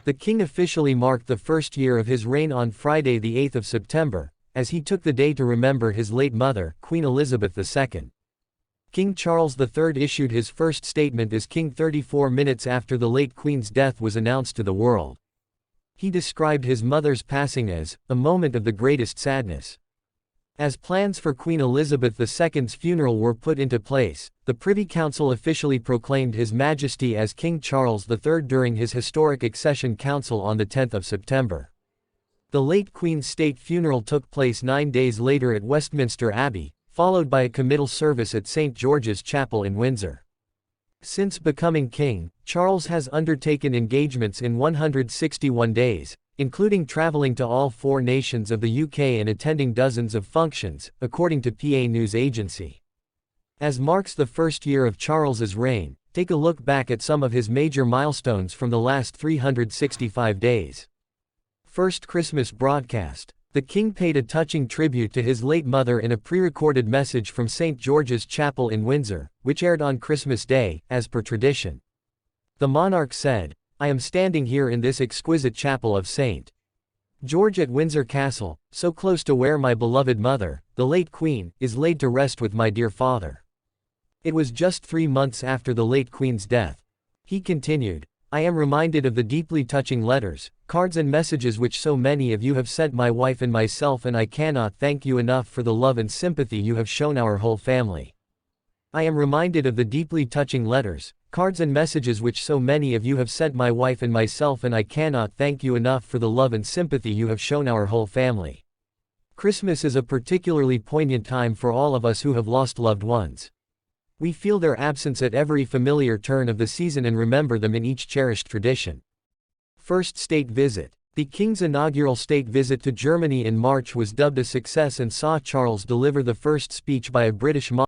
The king officially marked the first year of his reign on Friday the 8th of September, as he took the day to remember his late mother, Queen Elizabeth II. King Charles III issued his first statement as king 34 minutes after the late Queen's death was announced to the world. He described his mother's passing as a moment of the greatest sadness. As plans for Queen Elizabeth II's funeral were put into place, the Privy Council officially proclaimed His Majesty as King Charles III during his historic accession council on the 10th of September. The late Queen's state funeral took place 9 days later at Westminster Abbey, followed by a committal service at St. George's Chapel in Windsor. Since becoming king, Charles has undertaken engagements in 161 days, including traveling to all 4 nations of the UK and attending dozens of functions, according to PA News Agency. As marks the first year of Charles's reign, take a look back at some of his major milestones from the last 365 days. First Christmas broadcast. The king paid a touching tribute to his late mother in a pre-recorded message from St. George's Chapel in Windsor, which aired on Christmas Day, as per tradition. The monarch said, "I am standing here in this exquisite chapel of St. George at Windsor Castle, so close to where my beloved mother, the late Queen, is laid to rest with my dear father." It was just 3 months after the late Queen's death. He continued, "I am reminded of the deeply touching letters, cards and messages which so many of you have sent my wife and myself, and I cannot thank you enough for the love and sympathy you have shown our whole family. I am reminded of the deeply touching letters, cards and messages which so many of you have sent my wife and myself, and I cannot thank you enough for the love and sympathy you have shown our whole family. Christmas is a particularly poignant time for all of us who have lost loved ones. We feel their absence at every familiar turn of the season and remember them in each cherished tradition." First state visit. The king's inaugural state visit to Germany in March was dubbed a success and saw Charles deliver the first speech by a British monarch